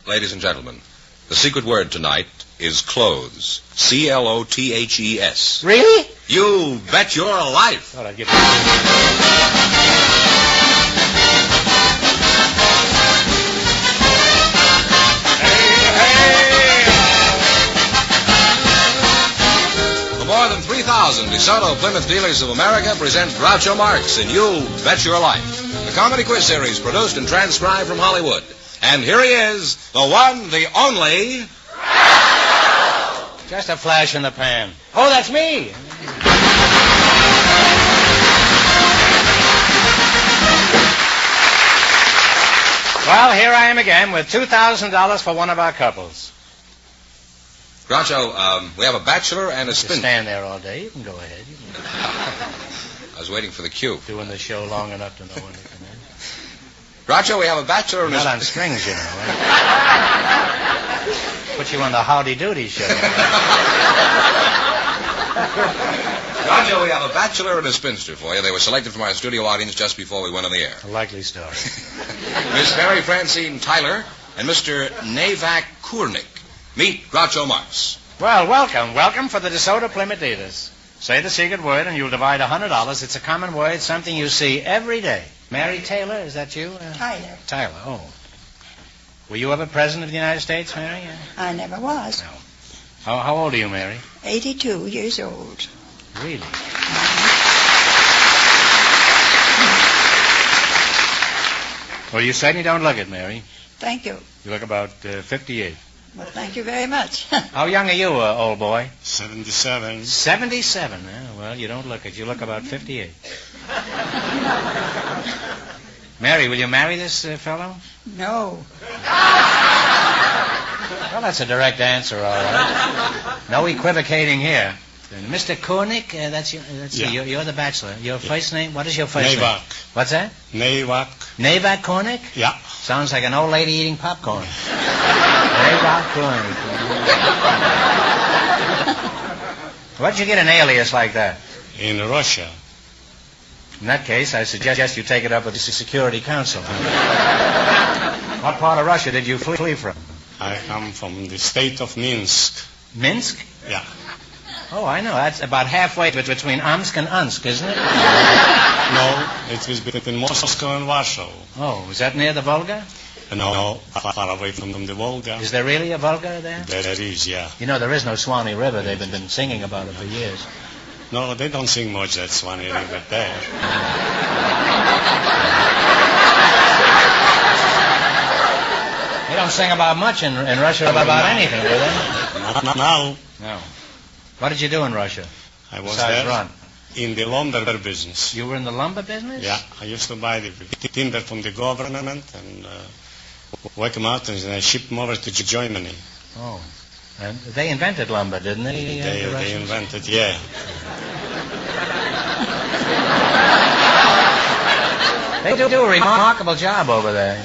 Ladies and gentlemen, the secret word tonight is clothes. C-L-O-T-H-E-S. Really? You bet your life. Thought I'd give The more than 3,000 DeSoto Plymouth Dealers of America present Groucho Marx in You Bet Your Life, the comedy quiz series produced and transcribed from Hollywood. And here he is, the one, the only... Just a flash in the pan. Oh, that's me. Well, here I am again with $2,000 for one of our couples. Groucho, we have a bachelor and a You spin... stand there all day. You can go ahead. I was waiting for the cue. Doing the show long enough to know when to come in. Groucho, we have a bachelor and a... Not on strings, you know. Put you on the Howdy Doody show. Groucho, we have a bachelor and a spinster for you. They were selected from our studio audience just before we went on the air. A likely story. Miss Mary Francine Tyler and Mr. Navak Kurnik. Meet Groucho Marx. Well, welcome for the DeSoto Plymouth Dealers. Say the secret word and you'll divide $100. It's a common word, something you see every day. Mary Taylor, is that you? Tyler. Tyler, oh. Were you ever president of the United States, Mary? I never was. No. How old are you, Mary? 82 years old. Really? Well, you certainly don't look it, Mary. Thank you. You look about 58. Well, thank you very much. How young are you, old boy? 77. 77? Well, you don't look it. You look about 58. Mary, will you marry this fellow? No. Well, that's a direct answer, all right. No equivocating here. Mr. Kornick, you're the bachelor. Your first name? What is your first name? Navak. What's that? Navak. Navak Kornick? Yeah. Sounds like an old lady eating popcorn. Navak Kornick. Why'd you get an alias like that? In Russia. In that case, I suggest you take it up with the Security Council. What part of Russia did you flee from? I come from the state of Minsk. Minsk? Yeah. Oh, I know. That's about halfway between Omsk and Unsk, isn't it? No, it was between Moscow and Warsaw. Oh, is that near the Volga? No, far away from the Volga. Is there really a Volga there? There is, yeah. You know, there is no Swanee River. They've been singing about it for years. No, they don't sing much that Swanee River there. They don't sing about much in Russia about anything, do they? Not now. No. What did you do in Russia? I was Besides there run? in the lumber business. You were in the lumber business? Yeah, I used to buy the timber from the government and work them out and I ship them over to Germany. Oh. And they invented lumber, didn't they? They invented, yeah. They do a remarkable job over there.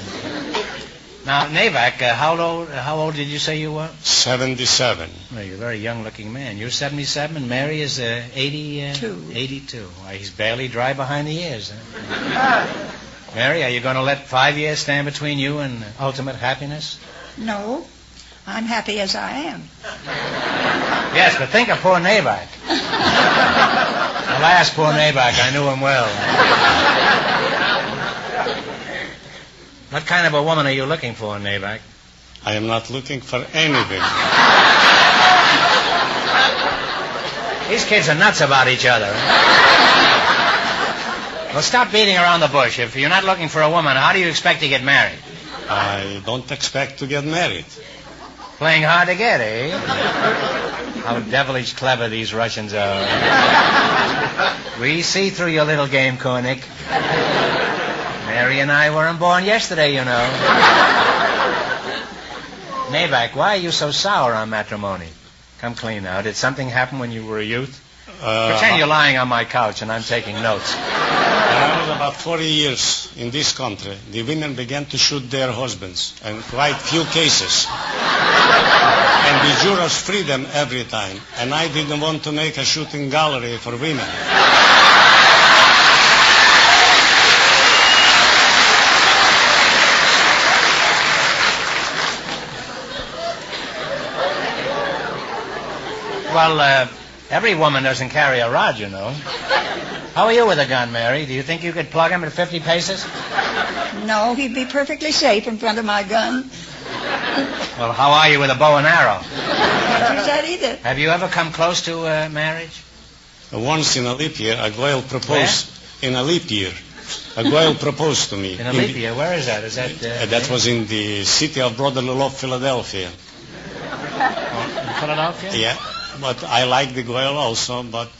Now, Navak, how old did you say you were? 77. Well, you're a very young-looking man. You're 77, and Mary is 82. 82. Why, he's barely dry behind the ears. Huh? Mary, are you going to let 5 years stand between you and ultimate happiness? No. I'm happy as I am. Yes, but think of poor Navak. Alas, poor Navak, I knew him well. What kind of a woman are you looking for, Navak? I am not looking for anything. These kids are nuts about each other. Well, stop beating around the bush. If you're not looking for a woman, how do you expect to get married? I don't expect to get married. Playing hard to get, eh? How devilish clever these Russians are. We see through your little game, Kornick. Mary and I weren't born yesterday, you know. Navak, why are you so sour on matrimony? Come clean now. Did something happen when you were a youth? Pretend you're lying on my couch and I'm taking notes. When I was about 40 years in this country, the women began to shoot their husbands, and quite few cases. And the jurors freed them every time. And I didn't want to make a shooting gallery for women. Well, every woman doesn't carry a rod, you know. How are you with a gun, Mary? Do you think you could plug him at 50 paces? No, he'd be perfectly safe in front of my gun. Well, how are you with a bow and arrow? Can't use that either. Have you ever come close to marriage? Once in a leap year, a girl proposed. In a leap year, a girl proposed to me. In a leap year? Where is that? Is that... That was in the city of brotherly love, Philadelphia. in Philadelphia? Yeah, but I liked the girl also, but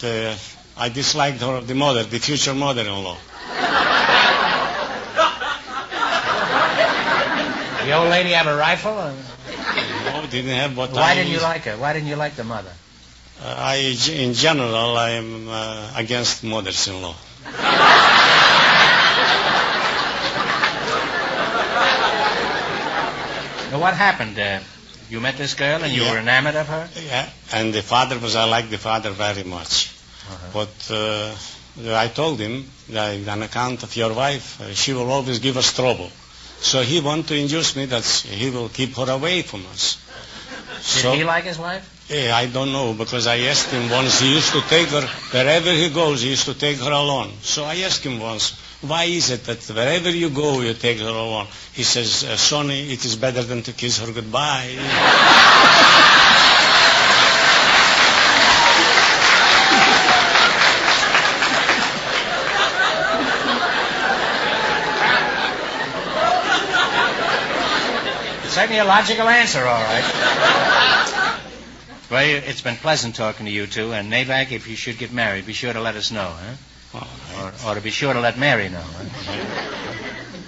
I disliked her, the mother, the future mother-in-law. The old lady have a rifle? Or... No, didn't have, but Why didn't you like her? Why didn't you like the mother? In general, I am against mothers-in-law. Well, what happened? You met this girl and you were enamored of her? Yeah, and the father I liked the father very much. But I told him that on account of your wife, she will always give us trouble. So he wanted to induce me that he will keep her away from us. Did he like his wife? Yeah, I don't know, because I asked him once, he used to take her, wherever he goes, he used to take her alone. So I asked him once, why is it that wherever you go, you take her alone? He says, Sonny, it is better than to kiss her goodbye. Certainly a logical answer, all right. Well, it's been pleasant talking to you two, and Nabak, if you should get married, be sure to let us know, huh? Or to be sure to let Mary know, huh?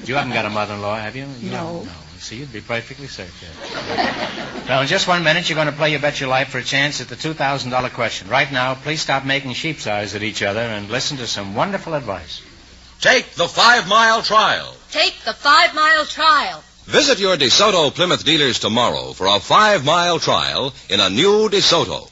You haven't got a mother-in-law, have you? No. See, you'd be perfectly safe, yeah. Now, in just 1 minute, you're going to play You Bet Your Life for a chance at the $2,000 question. Right now, please stop making sheep's eyes at each other and listen to some wonderful advice. Take the 5-mile trial. Take the 5-mile trial. Visit your DeSoto Plymouth dealers tomorrow for a 5-mile trial in a new DeSoto.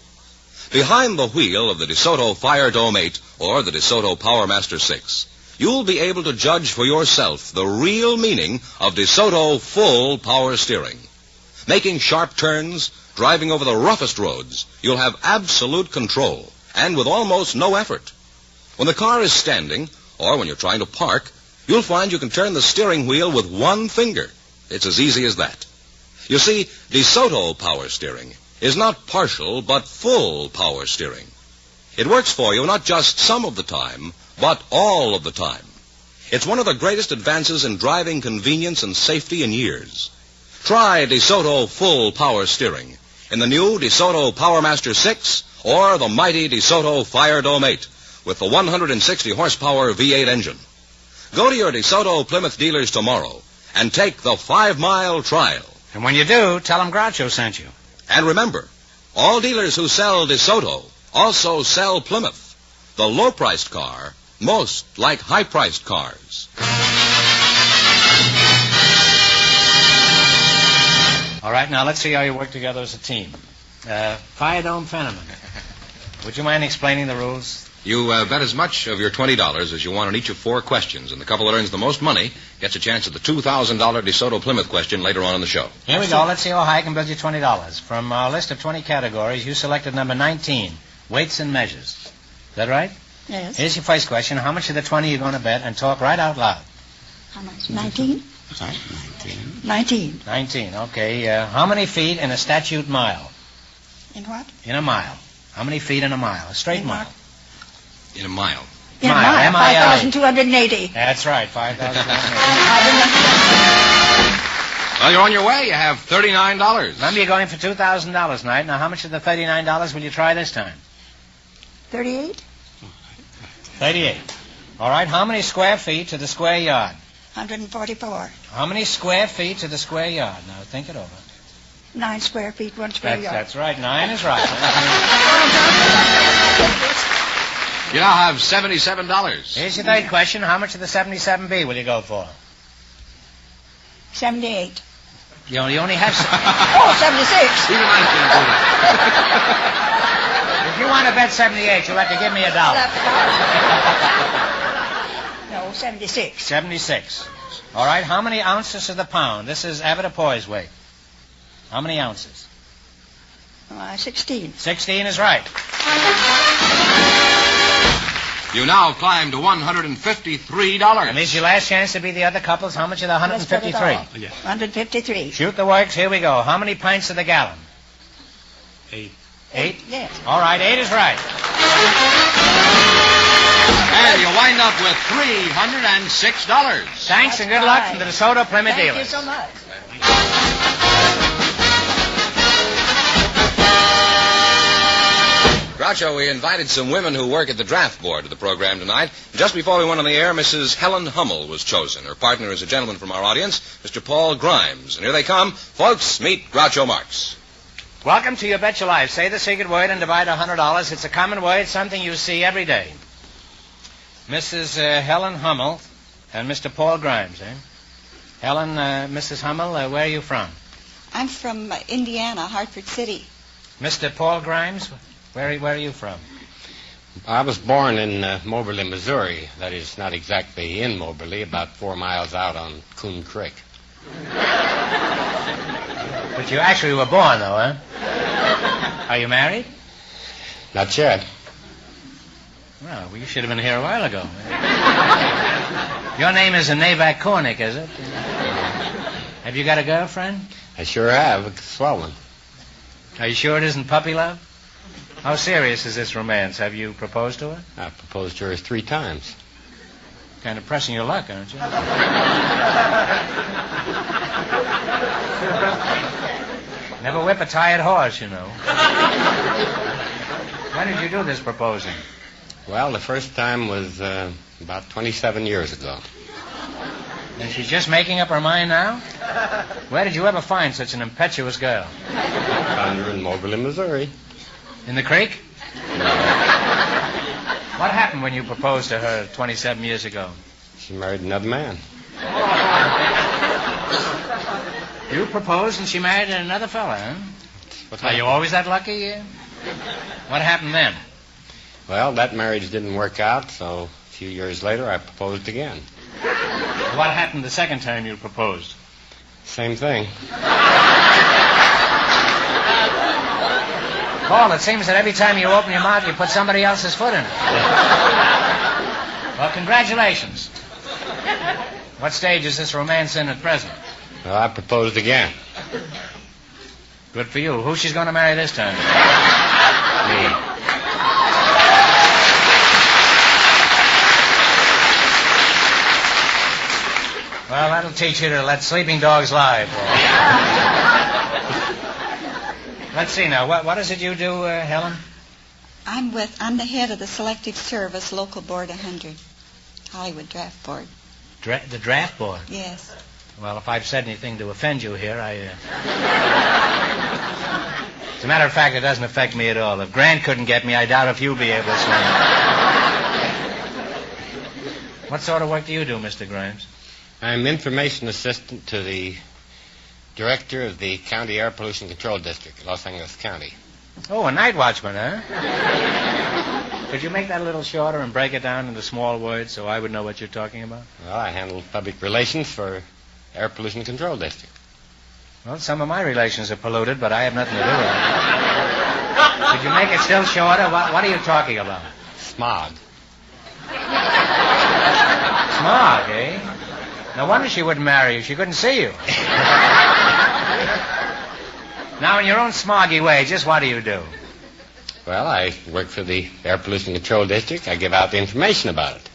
Behind the wheel of the DeSoto Fire Dome 8 or the DeSoto Power Master 6, you'll be able to judge for yourself the real meaning of DeSoto full power steering. Making sharp turns, driving over the roughest roads, you'll have absolute control, and with almost no effort. When the car is standing, or when you're trying to park, you'll find you can turn the steering wheel with one finger. It's as easy as that. You see, DeSoto power steering is not partial, but full power steering. It works for you not just some of the time, but all of the time. It's one of the greatest advances in driving convenience and safety in years. Try DeSoto full power steering in the new DeSoto Power Master 6 or the mighty DeSoto Fire Dome 8 with the 160 horsepower V8 engine. Go to your DeSoto Plymouth dealers tomorrow and take the 5-mile trial. And when you do, tell them Groucho sent you. And remember, all dealers who sell DeSoto also sell Plymouth, the low-priced car, most like high-priced cars. All right, now let's see how you work together as a team. Fire Dome Fenneman, would you mind explaining the rules? You bet as much of your $20 as you want on each of 4 questions, and the couple that earns the most money gets a chance at the $2,000 DeSoto Plymouth question later on in the show. Here we go. Let's see how high I can build you $20. From our list of 20 categories, you selected number 19, weights and measures. Is that right? Yes. Here's your first question. How much of the 20 are you going to bet? And talk right out loud. How much? 19? Sorry, 19. 19, okay. How many feet in a statute mile? In what? In a mile. How many feet in a mile? A straight In mile. what? In a mile. In a Mile, mile. M-I-L-E. 5,280. That's right, 5,000. Well, you're on your way. You have $39. Remember, you're going for $2,000 tonight. Now, how much of the $39 will you try this time? 38? 38. All right, how many square feet to the square yard? 144. How many square feet to the square yard? Now, think it over. 9 square feet, 1 square yard. That's right. 9 is right. You now have $77. Here's your third question. How much of the 77B will you go for? 78. You only have... Oh, 76. Even I can't do that. If you want to bet 78, you'll have to give me $1. No, 76. 76. All right, how many ounces to the pound? This is Avoirdupois weight. How many ounces? 16. 16 is right. You now climb to $153. And this is your last chance to be the other couples. How much of the Let's put it 153? all. 153. Shoot the works. Here we go. How many pints of the gallon? 8. 8? Yes. All right, 8 is right. And you wind up with $306. Thanks and good luck from the DeSoto Plymouth Thank dealers. you so much. Groucho, we invited some women who work at the draft board to the program tonight. Just before we went on the air, Mrs. Helen Hummel was chosen. Her partner is a gentleman from our audience, Mr. Paul Grimes. And here they come. Folks, meet Groucho Marx. Welcome to You Bet Your Life. Say the secret word and divide $100. It's a common word, something you see every day. Mrs. Helen Hummel and Mr. Paul Grimes, eh? Helen, Mrs. Hummel, where are you from? I'm from Indiana, Hartford City. Mr. Paul Grimes, where are you from? I was born in Moberly, Missouri. That is not exactly in Moberly, about 4 miles out on Coon Creek. But you actually were born, though, huh? Are you married? Not yet. Well, you should have been here a while ago. Your name is Navac Kornick, is it? Have you got a girlfriend? I sure have. A swell one. Are you sure it isn't puppy love? How serious is this romance? Have you proposed to her? I proposed to her 3 times. Kind of pressing your luck, aren't you? Never whip a tired horse, you know. When did you do this proposing? Well, the first time was about 27 years ago. And she's just making up her mind now? Where did you ever find such an impetuous girl? Found her in Moberly, Missouri. In the creek? What happened when you proposed to her 27 years ago? She married another man. You proposed and she married another fella, huh? What Are you happened? always that lucky? What happened then? Well, that marriage didn't work out, so a few years later I proposed again. What happened the second time you proposed? Same thing. Paul, it seems that every time you open your mouth, you put somebody else's foot in it. Well, congratulations. What stage is this romance in at present? Well, I proposed again. Good for you. Who's she's going to marry this time? Me. Well, that'll teach you to let sleeping dogs lie, Paul. Let's see now. What is it you do, Helen? I'm the head of the Selective Service Local Board 100, Hollywood Draft Board. The draft board? Yes. Well, if I've said anything to offend you here, As a matter of fact, it doesn't affect me at all. If Grant couldn't get me, I doubt if you'll be able to swing. What sort of work do you do, Mr. Grimes? I'm information assistant to the director of the County Air Pollution Control District, Los Angeles County. Oh, a night watchman, huh? Could you make that a little shorter and break it down into small words so I would know what you're talking about? Well, I handle public relations for Air Pollution Control District. Well, some of my relations are polluted, but I have nothing to do with it. Could you make it still shorter? What are you talking about? Smog. Smog, eh? No wonder she wouldn't marry you. She couldn't see you. Now, in your own smoggy way, just what do you do? Well, I work for the Air Pollution Control District. I give out the information about it.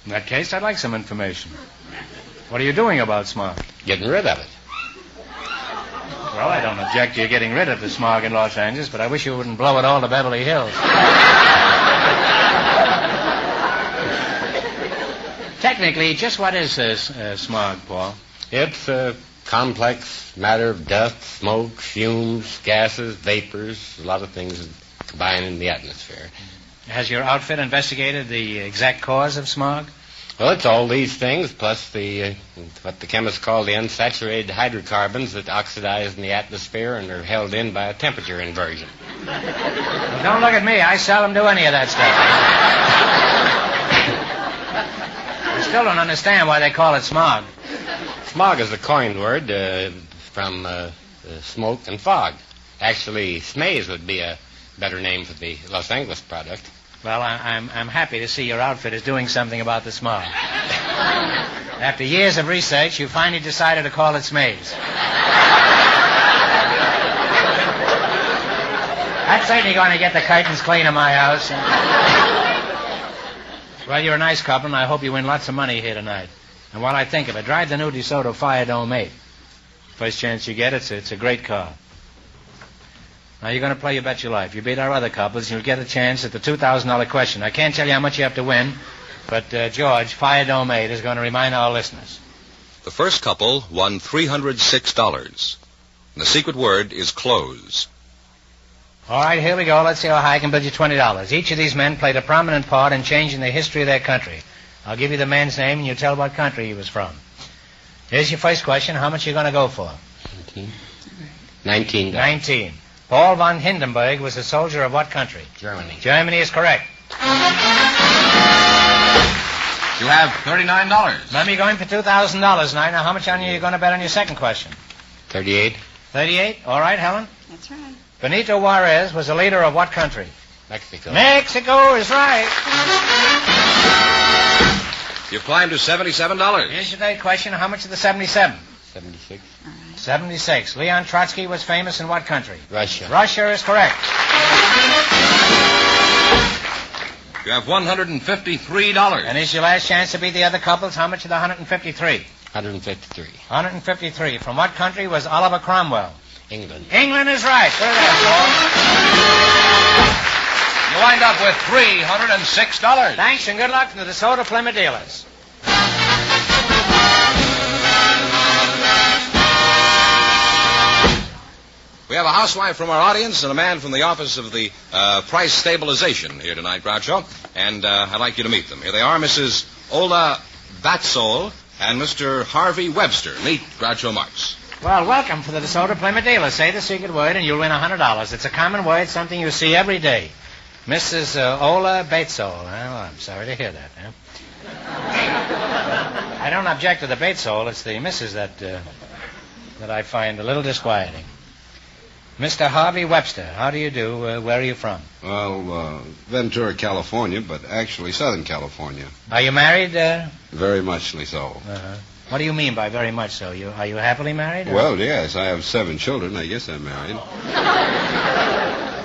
In that case, I'd like some information. What are you doing about smog? Getting rid of it. Well, I don't object to you getting rid of the smog in Los Angeles, but I wish you wouldn't blow it all to Beverly Hills. Technically, just what is smog, Paul? It's a complex matter of dust, smoke, fumes, gases, vapors, a lot of things that combine in the atmosphere. Has your outfit investigated the exact cause of smog? Well, it's all these things, plus the what the chemists call the unsaturated hydrocarbons that oxidize in the atmosphere and are held in by a temperature inversion. Well, don't look at me. I seldom do any of that stuff. I still don't understand why they call it smog. Smog is a coined word from smoke and fog. Actually, Smays would be a better name for the Los Angeles product. Well, I'm happy to see your outfit is doing something about the smog. After years of research, you finally decided to call it Smays. That's certainly going to get the curtains clean in my house. Well, you're a nice couple, and I hope you win lots of money here tonight. And while I think of it, drive the new DeSoto Fire Dome 8. First chance you get, it's a great car. Now, you're going to play You Bet Your Life. You beat our other couples, you'll get a chance at the $2,000 question. I can't tell you how much you have to win, but George, Fire Dome 8 is going to remind our listeners. The first couple won $306. The secret word is close. All right, here we go. Let's see how high I can bid you $20. Each of these men played a prominent part in changing the history of their country. I'll give you the man's name, and you tell what country he was from. Here's your first question. How much are you going to go for? 19. 19. Paul von Hindenburg was a soldier of what country? Germany. Germany is correct. You have $39. Remember, you're going for $2,000 tonight. Now, how much are you going to bet on your second question? 38. 38? All right, Helen? That's right. Benito Juarez was a leader of what country? Mexico. Mexico is right. You've climbed to $77. Here's your third question. How much of the 77? 76. 76. Leon Trotsky was famous in what country? Russia. Russia is correct. You have $153. And here's your last chance to beat the other couples. How much of the 153? 153. 153. From what country was Oliver Cromwell? England. England is right. Put it there, Paul. You wind up with $306. Thanks and good luck to the DeSoto Plymouth dealers. We have a housewife from our audience and a man from the office of the price stabilization here tonight, Groucho. And I'd like you to meet them. Here they are, Mrs. Ola Batsol and Mr. Harvey Webster. Meet Groucho Marx. Well, welcome to the DeSoto Plymouth dealers. Say the secret word and you'll win $100. It's a common word, something you see every day. Mrs. Ola Batesol. Well, I'm sorry to hear that. I don't object to the Batesol. It's the Mrs. that I find a little disquieting. Mr. Harvey Webster, how do you do? Where are you from? Well, Ventura, California, but actually Southern California. Are you married? Very muchly so. Uh-huh. What do you mean by very much so? Are you happily married? Or? Well, yes, I have 7 children. I guess I'm married.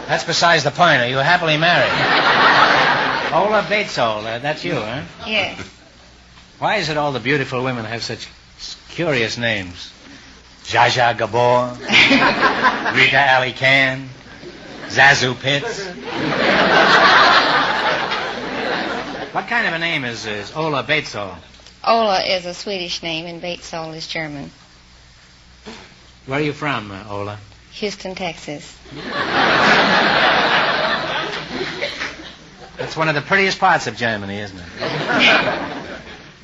That's besides the point. Are you happily married? Ola Batesol, that's you, huh? Yes. Why is it all the beautiful women have such curious names? Zsa Zsa Gabor, Rita Ali Khan, Zazu Pitts. What kind of a name is Ola Batesol? Ola is a Swedish name and Batesol is German. Where are you from, Ola? Houston, Texas. That's one of the prettiest parts of Germany, isn't it?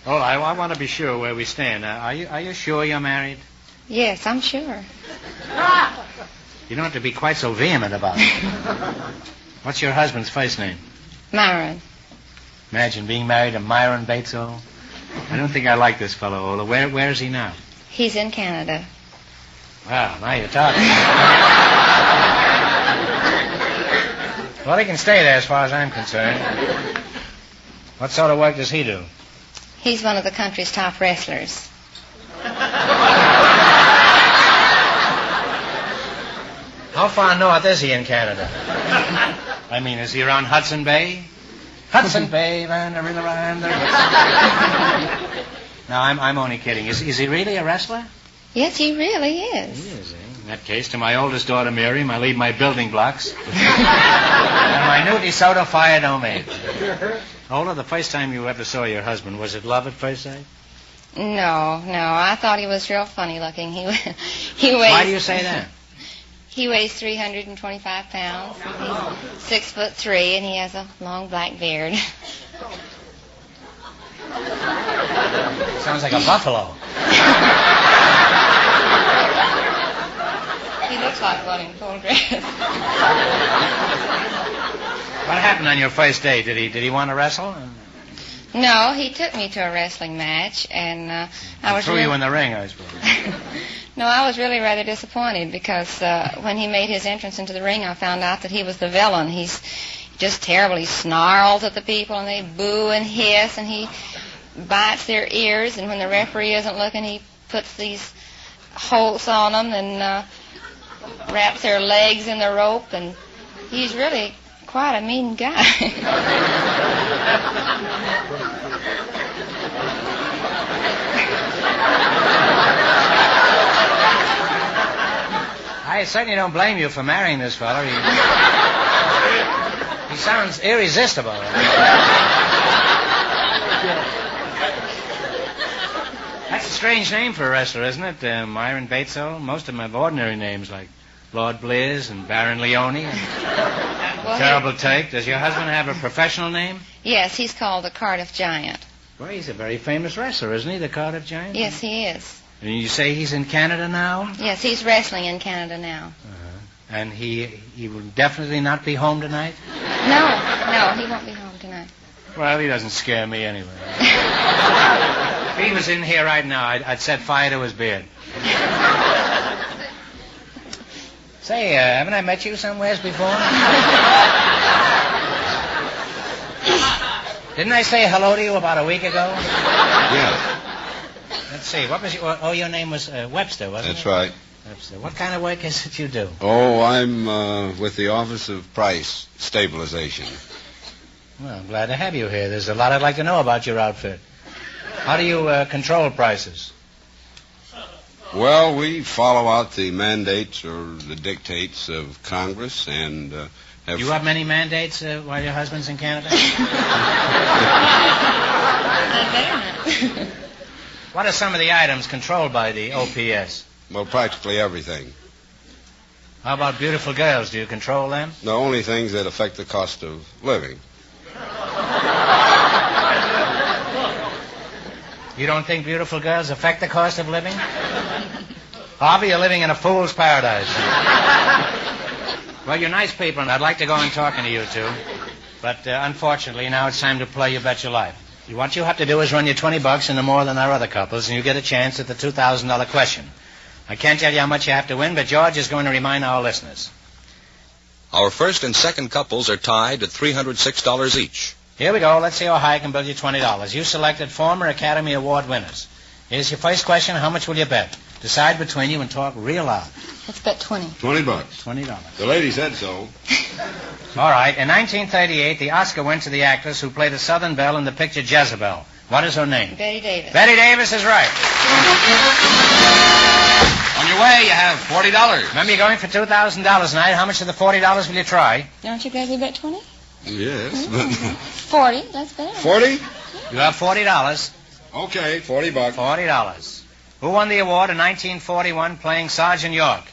Ola, I want to be sure where we stand. Are you sure you're married? Yes, I'm sure. You don't have to be quite so vehement about it. What's your husband's first name? Myron. Imagine being married to Myron Batesol. I don't think I like this fellow, Ola. Where is he now? He's in Canada. Wow, now you're talking. Well, he can stay there as far as I'm concerned. What sort of work does he do? He's one of the country's top wrestlers. How far north is he in Canada? I mean, is he around Hudson Bay? Hudson Bay, and the river, and the river. No, I'm only kidding. Is he really a wrestler? Yes, he really is. He is, eh? In that case, to my oldest daughter, Miriam, I leave my building blocks. And my new DeSoto Fire Dome 8. Ola, the first time you ever saw your husband, was it love at first sight? No. I thought he was real funny looking. He weighs... Why do you say that? He weighs 325 pounds. He's 6'3", and he has a long black beard. Sounds like a buffalo. He looks like one in full dress. What happened on your first day? Did he want to wrestle? No, he took me to a wrestling match, and I was... Threw you in the ring, I suppose. No, I was really rather disappointed because when he made his entrance into the ring, I found out that he was the villain. He's just terrible. He snarls at the people, and they boo and hiss, and he bites their ears, and when the referee isn't looking, he puts these holts on them and wraps their legs in the rope, and he's really quite a mean guy. I certainly don't blame you for marrying this fellow. He sounds irresistible. That's a strange name for a wrestler, isn't it? Myron Batesville. Most of them have ordinary names like Lord Blizz and Baron Leone and Terrible Take. Does your husband have a professional name? Yes, he's called the Cardiff Giant. Well, he's a very famous wrestler, isn't he, the Cardiff Giant? Yes, he is. And you say he's in Canada now? Yes, he's wrestling in Canada now. And he will definitely not be home tonight? No, he won't be home tonight. Well, he doesn't scare me anyway. If he was in here right now, I'd set fire to his beard. Say, haven't I met you somewheres before? Didn't I say hello to you about a week ago? Yeah. Let's see, what was your name was Webster, wasn't it? That's right. Webster. What kind of work is it you do? Oh, I'm with the Office of Price Stabilization. Well, I'm glad to have you here. There's a lot I'd like to know about your outfit. How do you control prices? Well, we follow out the mandates or the dictates of Congress and have... You have many mandates while your husband's in Canada? What are some of the items controlled by the OPS? Well, practically everything. How about beautiful girls? Do you control them? The only things that affect the cost of living. You don't think beautiful girls affect the cost of living? Harvey, you're living in a fool's paradise. Well, you're nice people, and I'd like to go on talking to you two. But unfortunately, now it's time to play You Bet Your Life. What you have to do is run your $20 into more than our other couples, and you get a chance at the $2,000 question. I can't tell you how much you have to win, but George is going to remind our listeners. Our first and second couples are tied at $306 each. Here we go. Let's see how high I can build you $20. You selected former Academy Award winners. Here's your first question. How much will you bet? Decide between you and talk real loud. Let's bet 20. $20. $20. The lady said so. All right. In 1938, the Oscar went to the actress who played a Southern belle in the picture Jezebel. What is her name? Betty Davis. Betty Davis is right. On your way, you have $40. Remember, you're going for $2,000 tonight. How much of the $40 will you try? Aren't you glad we bet 20? Yes. 40. Let's bet it. 40? You have $40. Okay, $40. $40. Who won the award in 1941 playing Sergeant York?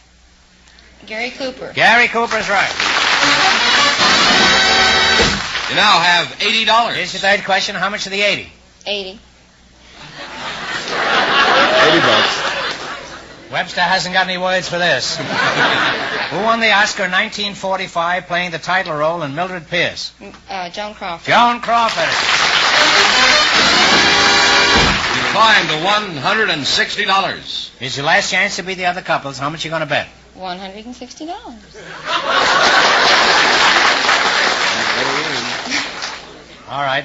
Gary Cooper. Gary Cooper's right. You now have $80. Here's your third question. How much of the 80? 80. $80. Webster hasn't got any words for this. Who won the Oscar in 1945 playing the title role in Mildred Pierce? Joan Crawford. Joan Crawford. You climb to $160. Here's your last chance to beat the other couples. How much are you going to bet? $160. All right.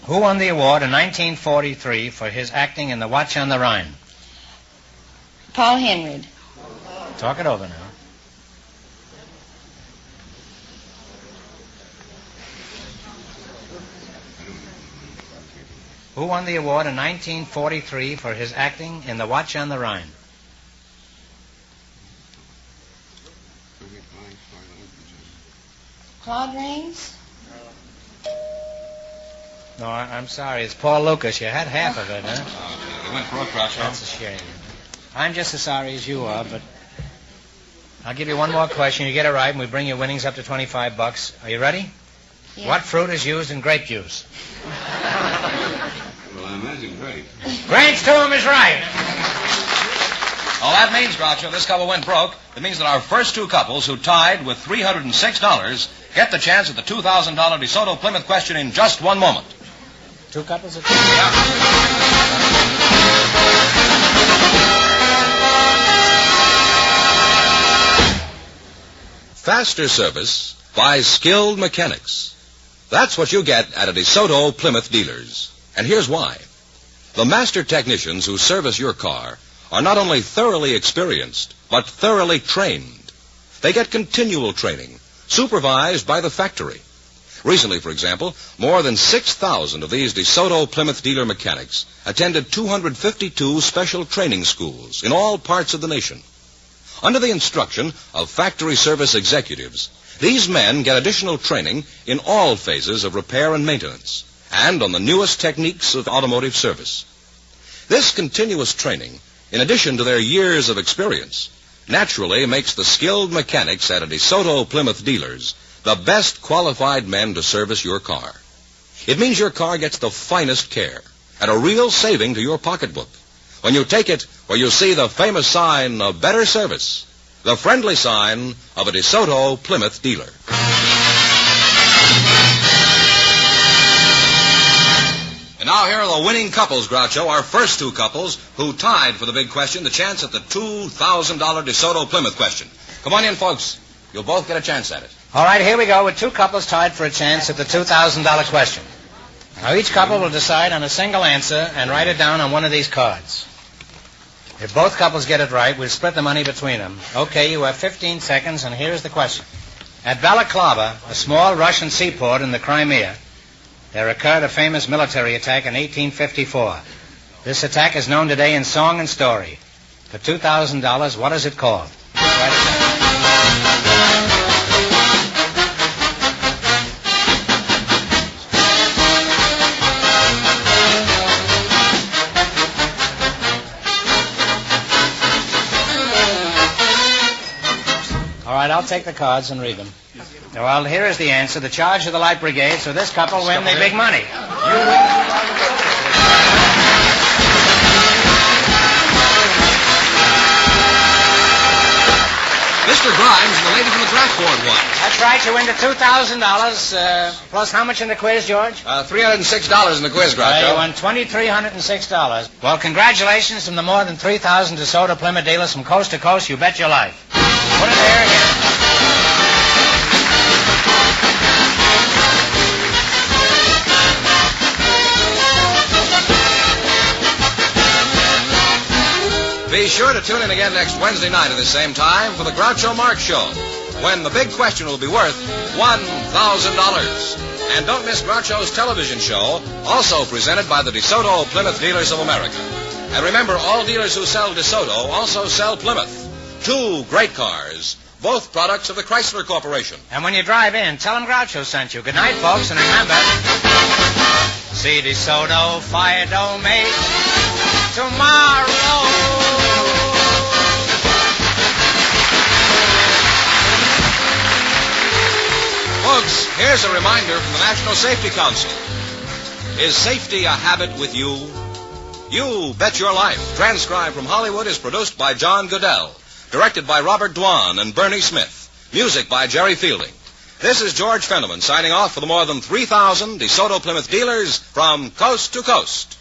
Who won the award in 1943 for his acting in The Watch on the Rhine? Paul Henry. Talk it over now. Who won the award in 1943 for his acting in The Watch on the Rhine? Claude Rains. No, I'm sorry. It's Paul Lucas. You had half of it, huh? You went broke, Groucho. That's a shame. I'm just as sorry as you are, but I'll give you one more question. You get it right, and we bring your winnings up to $25. Are you ready? Yeah. What fruit is used in grape juice? Well, I imagine grape. Grapes to him is right. All that means, Groucho, this couple went broke. It means that our first two couples, who tied with $306, get the chance at the $2,000 DeSoto Plymouth question in just one moment. Two couples of... Yeah. Faster service by skilled mechanics. That's what you get at a DeSoto Plymouth dealers. And here's why. The master technicians who service your car are not only thoroughly experienced, but thoroughly trained. They get continual training, supervised by the factory. Recently, for example, more than 6,000 of these DeSoto Plymouth dealer mechanics attended 252 special training schools in all parts of the nation. Under the instruction of factory service executives, these men get additional training in all phases of repair and maintenance, and on the newest techniques of automotive service. This continuous training, in addition to their years of experience, naturally makes the skilled mechanics at a DeSoto Plymouth dealers the best qualified men to service your car. It means your car gets the finest care and a real saving to your pocketbook when you take it where you see the famous sign of better service, the friendly sign of a DeSoto Plymouth dealer. And now here are the winning couples, Groucho, our first two couples who tied for the big question, the chance at the $2,000 DeSoto Plymouth question. Come on in, folks. You'll both get a chance at it. All right, here we go with two couples tied for a chance at the $2,000 question. Now, each couple will decide on a single answer and write it down on one of these cards. If both couples get it right, we'll split the money between them. Okay, you have 15 seconds, and here's the question. At Balaclava, a small Russian seaport in the Crimea, there occurred a famous military attack in 1854. This attack is known today in song and story. For $2,000, what is it called? Write it down. All right, I'll take the cards and read them. Well, here is the answer. The charge of the Light Brigade, so this couple win the big money. You win. Mr. Grimes and the lady from the draft board won. That's right. You win the $2,000, plus how much in the quiz, George? $306 in the quiz, Groucho. You won $2,306. Well, congratulations from the more than 3,000 DeSoto Plymouth dealers from coast to coast. You bet your life. Put it there again. Be sure to tune in again next Wednesday night at the same time for the Groucho Marx Show, when the big question will be worth $1,000. And don't miss Groucho's television show, also presented by the DeSoto Plymouth Dealers of America. And remember, all dealers who sell DeSoto also sell Plymouth. Two great cars, both products of the Chrysler Corporation. And when you drive in, tell them Groucho sent you. Good night, folks, and remember, see DeSoto fire don't make tomorrow. Folks, here's a reminder from the National Safety Council. Is safety a habit with you? You Bet Your Life, transcribed from Hollywood, is produced by John Goodell. Directed by Robert Dwan and Bernie Smith. Music by Jerry Fielding. This is George Fenneman signing off for the more than 3,000 DeSoto Plymouth dealers from coast to coast.